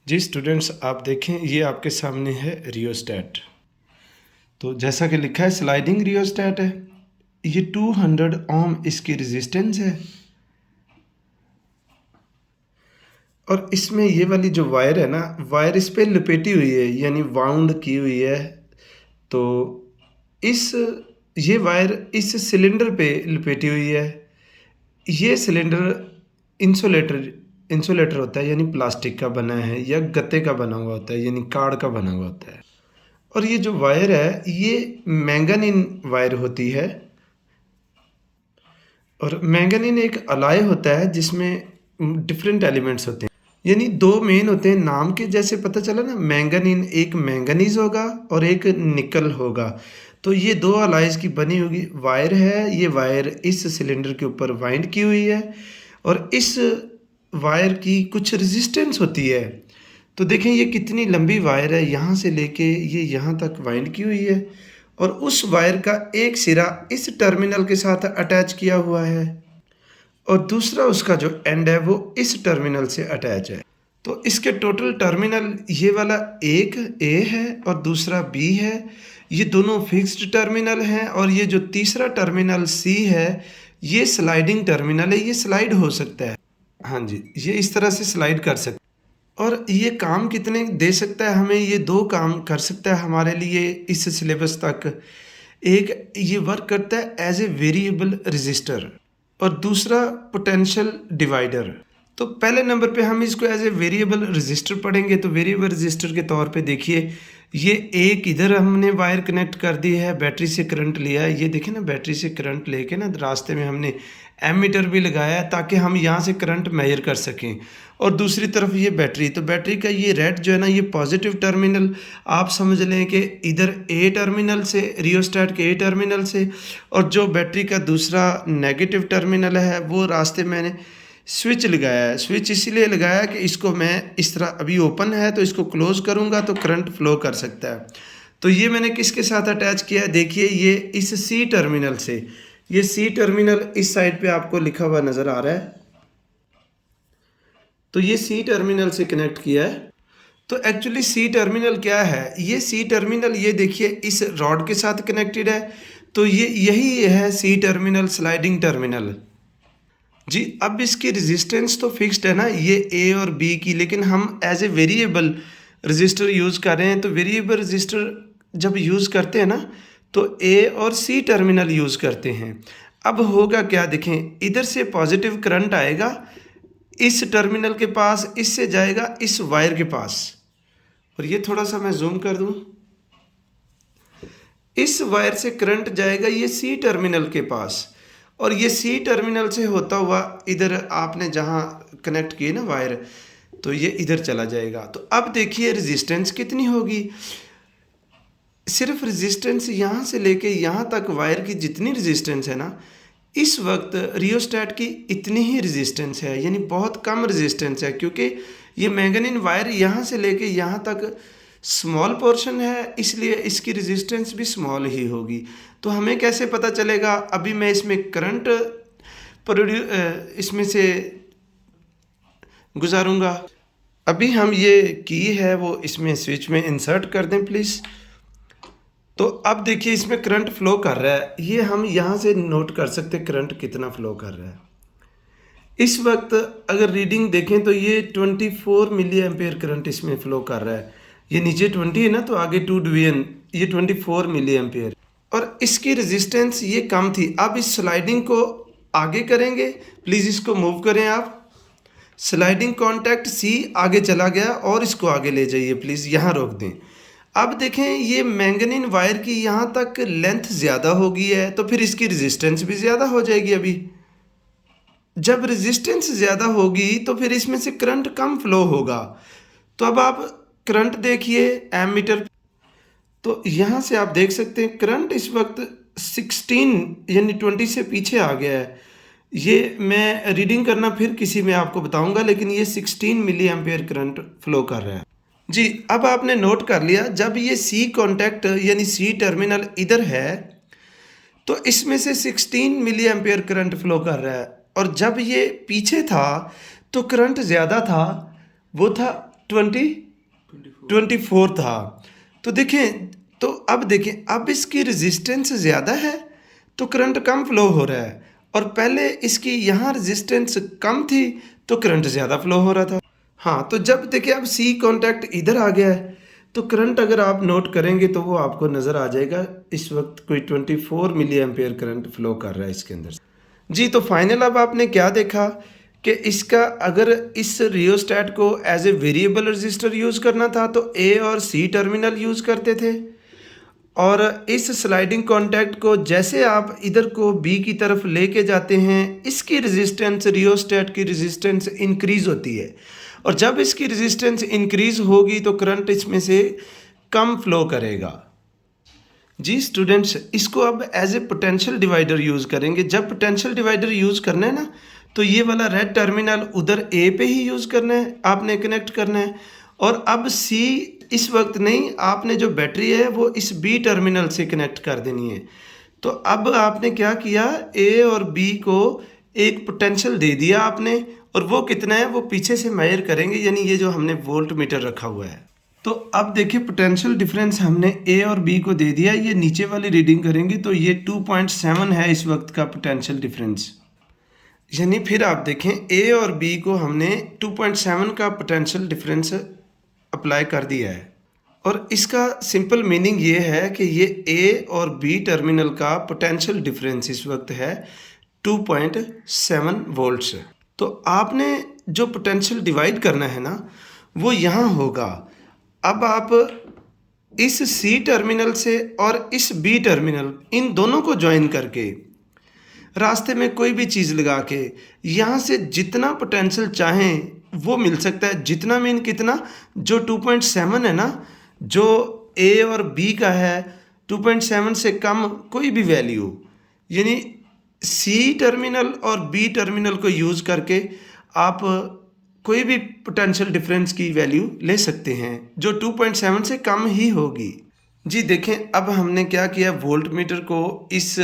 जी students, आप देखें ये आपके सामने है रियोस्टेट। तो जैसा कि लिखा है स्लाइडिंग रियोस्टेट है। ये 200 ओम इसकी रेजिस्टेंस है और इसमें ये वाली जो वायर है ना, वायर इस पे लपेटी हुई है, यानी वाउंड की हुई है। तो इस ये वायर इस सिलेंडर पे लपेटी हुई है। ये सिलेंडर इंसुलेटर इंसुलेटर होता है, यानी प्लास्टिक का बना है या गत्ते का बना हुआ होता है, यानी कार्ड का बना हुआ होता है। और ये जो वायर है ये मैंगनीन वायर होती है। और मैंगनीन एक अलाय होता है जिसमें डिफरेंट एलिमेंट्स होते हैं, यानी दो मेन होते हैं। नाम के जैसे पता चला ना, मैंगनीन, एक मैंगनीज होगा और एक निकल होगा। तो ये दो अलाइज की बनी होगी वायर है। ये वायर इस सिलेंडर के ऊपर वाइंड की हुई है और इस वायर की कुछ रेजिस्टेंस होती है। तो देखें ये कितनी लंबी वायर है, यहाँ से लेके ये यहाँ तक वाइंड की हुई है और उस वायर का एक सिरा इस टर्मिनल के साथ अटैच किया हुआ है और दूसरा उसका जो एंड है वो इस टर्मिनल से अटैच है। तो इसके टोटल टर्मिनल ये वाला एक ए है और दूसरा बी है। ये दोनों फिक्स्ड टर्मिनल हैं और ये जो तीसरा टर्मिनल सी है ये स्लाइडिंग टर्मिनल है, ये स्लाइड हो सकता है। हाँ जी, ये इस तरह से स्लाइड कर सकता है। और ये काम कितने दे सकता है हमें? ये दो काम कर सकता है हमारे लिए इस सिलेबस तक। एक ये वर्क करता है एज ए वेरिएबल रजिस्टर और दूसरा पोटेंशियल डिवाइडर। तो पहले नंबर पे हम इसको एज ए वेरिएबल रजिस्टर पढ़ेंगे। तो वेरिएबल रजिस्टर के तौर पे देखिए, ये एक इधर हमने वायर कनेक्ट कर दी है, बैटरी से करंट लिया है। ये देखें ना, बैटरी से करंट लेके ना रास्ते में हमने एमीटर भी लगाया है ताकि हम यहाँ से करंट मेजर कर सकें। और दूसरी तरफ ये बैटरी, तो बैटरी का ये रेड जो है ना, ये पॉजिटिव टर्मिनल आप समझ लें कि इधर ए टर्मिनल से, रियोस्टेट के ए टर्मिनल से, और जो बैटरी का दूसरा नेगेटिव टर्मिनल है वो रास्ते मैंने स्विच लगाया है। स्विच इसलिए लगाया कि इसको मैं इस तरह, अभी ओपन है तो इसको क्लोज करूँगा तो करंट फ्लो कर सकता है। तो ये मैंने किसके साथ अटैच किया है? देखिए ये इस सी टर्मिनल से, ये सी टर्मिनल इस साइड पे आपको लिखा हुआ नज़र आ रहा है। तो ये सी टर्मिनल से कनेक्ट किया है। तो एक्चुअली सी टर्मिनल क्या है? ये सी टर्मिनल, ये देखिए इस रॉड के साथ कनेक्टेड है। तो ये यही है सी टर्मिनल, स्लाइडिंग टर्मिनल जी। अब इसकी रेजिस्टेंस तो फिक्स्ड है ना, ये ए और बी की, लेकिन हम as a variable resistor use कर रहे हैं। तो वेरिएबल रजिस्टर जब यूज़ करते हैं ना, तो ए और सी टर्मिनल यूज़ करते हैं। अब होगा क्या, देखें इधर से पॉजिटिव करंट आएगा इस टर्मिनल के पास, इससे जाएगा इस वायर के पास। और ये थोड़ा सा मैं जूम कर दूं, इस वायर से करंट जाएगा ये सी टर्मिनल के पास और ये सी टर्मिनल से होता हुआ इधर आपने जहाँ कनेक्ट किए ना वायर, तो ये इधर चला जाएगा। तो अब देखिए रेजिस्टेंस कितनी होगी। सिर्फ रेजिस्टेंस यहाँ से लेके यहाँ तक वायर की जितनी रेजिस्टेंस है ना, इस वक्त रियोस्टेट की इतनी ही रेजिस्टेंस है, यानी बहुत कम रेजिस्टेंस है, क्योंकि ये मैंगनीन वायर यहाँ से लेके यहाँ तक स्मॉल पोर्शन है, इसलिए इसकी रेजिस्टेंस भी स्मॉल ही होगी। तो हमें कैसे पता चलेगा? अभी मैं इसमें करंट इसमें से गुजारूंगा। अभी हम ये की है वो इसमें स्विच में इंसर्ट कर दें प्लीज़। तो अब देखिए इसमें करंट फ्लो कर रहा है, ये हम यहाँ से नोट कर सकते हैं करंट कितना फ्लो कर रहा है। इस वक्त अगर रीडिंग देखें तो ये 24 मिली एम्पेयर करंट इसमें फ्लो कर रहा है। ये नीचे 20 है ना, तो आगे 2 डिवीजन, ये 24 मिली एम्पेयर। और इसकी रेजिस्टेंस ये कम थी। अब इस स्लाइडिंग को आगे करेंगे, प्लीज़ इसको मूव करें आप। स्लाइडिंग कॉन्टैक्ट सी आगे चला गया और इसको आगे ले जाइए प्लीज़, यहाँ रोक दें। अब देखें ये मैंगनीन वायर की यहाँ तक लेंथ ज़्यादा हो गई है, तो फिर इसकी रेजिस्टेंस भी ज़्यादा हो जाएगी। अभी जब रेजिस्टेंस ज़्यादा होगी तो फिर इसमें से करंट कम फ्लो होगा। तो अब आप करंट देखिए एमीटर, तो यहाँ से आप देख सकते हैं करंट इस वक्त 16 यानी 20 से पीछे आ गया है। ये मैं रीडिंग करना फिर किसी में आपको बताऊंगा, लेकिन ये 16 मिली एम्पेयर करंट फ्लो कर रहा है जी। अब आपने नोट कर लिया, जब ये सी कॉन्टैक्ट यानी सी टर्मिनल इधर है तो इसमें से 16 मिली एम्पेयर करंट फ्लो कर रहा है, और जब ये पीछे था तो करंट ज़्यादा था, वो था 24 था। तो देखें, तो अब देखें, अब इसकी रेजिस्टेंस ज़्यादा है तो करंट कम फ्लो हो रहा है, और पहले इसकी यहाँ रेजिस्टेंस कम थी तो करंट ज़्यादा फ्लो हो रहा था। हाँ, तो जब देखिए अब सी कॉन्टैक्ट इधर आ गया है तो करंट अगर आप नोट करेंगे तो वो आपको नज़र आ जाएगा, इस वक्त कोई 24 मिली एम्पेयर करंट फ्लो कर रहा है इसके अंदर से। जी, तो फाइनल अब आपने क्या देखा कि इसका अगर इस रियोस्टेट को as a variable resistor use करना था तो ए और सी टर्मिनल यूज़ करते थे, और इस स्लाइडिंग कॉन्टैक्ट को जैसे आप इधर को बी की तरफ लेके जाते हैं, इसकी रेजिस्टेंस, रियोस्टेट की रेजिस्टेंस इंक्रीज़ होती है, और जब इसकी रेजिस्टेंस इंक्रीज़ होगी तो करंट इसमें से कम फ्लो करेगा। जी स्टूडेंट्स, इसको अब as a potential divider use करेंगे। जब पोटेंशियल डिवाइडर यूज़ करना है ना, तो ये वाला रेड टर्मिनल उधर ए पे ही यूज़ करना है, आपने कनेक्ट करना है, और अब सी इस वक्त नहीं, आपने जो बैटरी है वो इस बी टर्मिनल से कनेक्ट कर देनी है। तो अब आपने क्या किया, ए और बी को एक पोटेंशियल दे दिया आपने, और वो कितना है वो पीछे से मेजर करेंगे, यानी ये जो हमने वोल्ट मीटर रखा हुआ है। तो अब देखिए पोटेंशियल डिफरेंस हमने ए और बी को दे दिया, ये नीचे वाली रीडिंग करेंगे तो ये 2.7 है इस वक्त का पोटेंशियल डिफरेंस। यानी फिर आप देखें, ए और बी को हमने 2.7 का पोटेंशियल डिफरेंस अप्लाई कर दिया है, और इसका सिंपल मीनिंग ये है कि ये ए और बी टर्मिनल का पोटेंशियल डिफरेंस इस वक्त है 2.7 वोल्ट्स। तो आपने जो पोटेंशियल डिवाइड करना है ना, वो यहाँ होगा। अब आप इस सी टर्मिनल से और इस बी टर्मिनल, इन दोनों को ज्वाइन करके रास्ते में कोई भी चीज़ लगा के यहाँ से जितना पोटेंशियल चाहें वो मिल सकता है। जितना मीन कितना, जो 2.7 है ना, जो ए और बी का है, 2.7 से कम कोई भी वैल्यू, यानी सी टर्मिनल और बी टर्मिनल को यूज़ करके आप कोई भी पोटेंशियल डिफरेंस की वैल्यू ले सकते हैं जो 2.7 से कम ही होगी। जी देखें, अब हमने क्या किया, वोल्ट मीटर को इस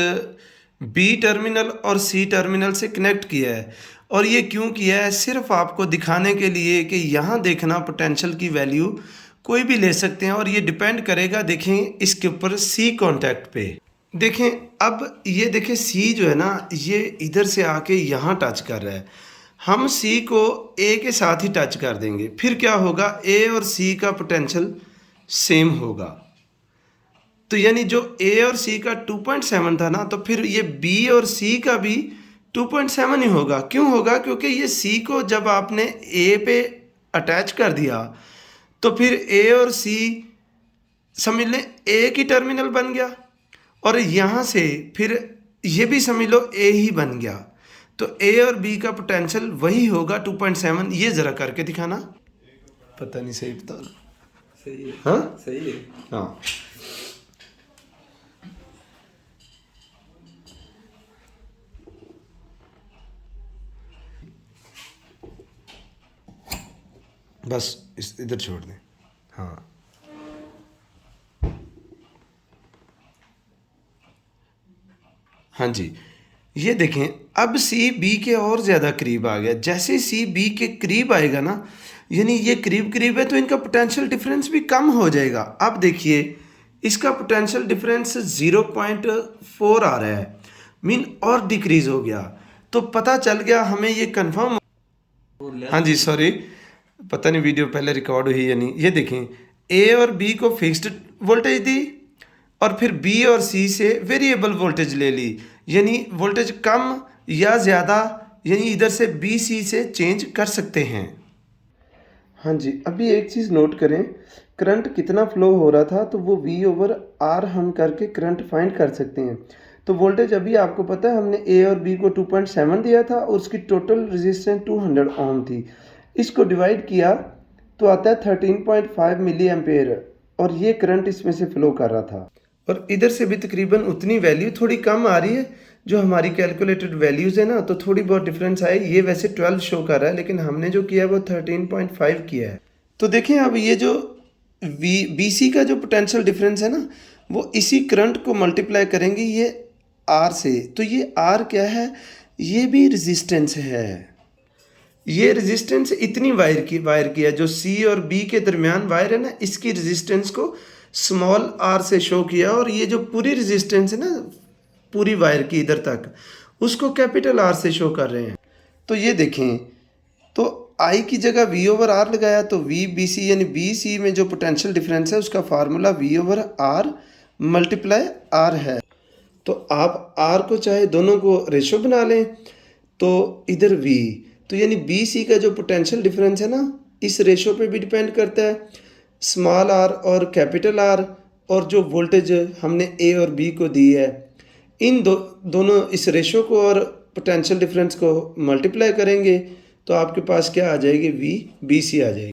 बी टर्मिनल और सी टर्मिनल से कनेक्ट किया है, और ये क्यों किया है, सिर्फ आपको दिखाने के लिए कि यहाँ देखना पोटेंशियल की वैल्यू कोई भी ले सकते हैं, और ये डिपेंड करेगा देखें इसके ऊपर सी कॉन्टैक्ट पे। देखें अब ये देखें, सी जो है ना, ये इधर से आके यहाँ टच कर रहा है, हम सी को ए के साथ ही टच कर देंगे, फिर क्या होगा, ए और सी का पोटेंशियल सेम होगा। तो यानी जो ए और सी का 2.7 था ना, तो फिर ये बी और सी का भी 2.7 ही होगा। क्यों होगा, क्योंकि ये सी को जब आपने ए पे अटैच कर दिया तो फिर ए और सी समझ लें एक ही टर्मिनल बन गया, और यहाँ से फिर ये भी समझ लो ए ही बन गया। तो ए और बी का पोटेंशियल वही होगा 2.7। ये ज़रा करके दिखाना, पता नहीं सही बता, सही है, हाँ सही है, हाँ। बस इस इधर छोड़ दें, हाँ। हाँ जी, ये देखें, अब सी बी के और ज़्यादा करीब आ गया। जैसे सी बी के करीब आएगा ना, यानी ये करीब करीब है, तो इनका पोटेंशियल डिफरेंस भी कम हो जाएगा। अब देखिए इसका पोटेंशियल डिफरेंस 0.4 आ रहा है, मीन और डिक्रीज़ हो गया। तो पता चल गया हमें ये कंफर्म। हाँ जी सॉरी, पता नहीं वीडियो पहले रिकॉर्ड हुई या नहीं। ये देखें, ए और बी को फिक्स्ड वोल्टेज दी, और फिर बी और सी से वेरिएबल वोल्टेज ले ली, यानी वोल्टेज कम या ज़्यादा, यानी इधर से बी सी से चेंज कर सकते हैं। हाँ जी, अभी एक चीज़ नोट करें, करंट कितना फ्लो हो रहा था तो वो V ओवर R हम करके करंट फाइंड कर सकते हैं। तो वोल्टेज अभी आपको पता है, हमने A और B को 2.7 दिया था और उसकी टोटल रेजिस्टेंस 200 ओम थी। इसको डिवाइड किया तो आता है 13.5 मिली एम्पेयर, और ये करंट इसमें से फ्लो कर रहा था। और इधर से भी तकरीबन उतनी वैल्यू, थोड़ी कम आ रही है जो हमारी कैलकुलेटेड वैल्यूज़ है ना, तो थोड़ी बहुत डिफरेंस आए। ये वैसे 12 शो कर रहा है, लेकिन हमने जो किया है वो 13.5 किया है। तो देखें अब ये जो बी सी का जो पोटेंशियल डिफरेंस है ना, वो इसी करंट को मल्टीप्लाई करेंगे ये आर से। तो ये आर क्या है, ये भी रेजिस्टेंस है। ये रेजिस्टेंस इतनी वायर की है, जो सी और बी के दरमियान वायर है ना, इसकी रेजिस्टेंस को स्मॉल आर से शो किया, और ये जो पूरी रेजिस्टेंस है ना पूरी वायर की इधर तक, उसको कैपिटल आर से शो कर रहे हैं। तो ये देखें, तो आई की जगह वी ओवर आर लगाया, तो वी बी सी यानी बी सी में जो पोटेंशियल डिफरेंस है उसका formula V over R multiply R है। तो आप आर को चाहे दोनों को रेशो बना लें, तो इधर वी, तो यानी बी सी का जो पोटेंशियल डिफरेंस है ना इस रेशो पे भी डिपेंड करता है, स्मॉल आर और कैपिटल आर, और जो वोल्टेज हमने ए और बी को दी है, इन दोनों इस रेशो को और पोटेंशियल डिफरेंस को मल्टीप्लाई करेंगे, तो आपके पास क्या आ जाएगी, वी बी सी आ जाएगी।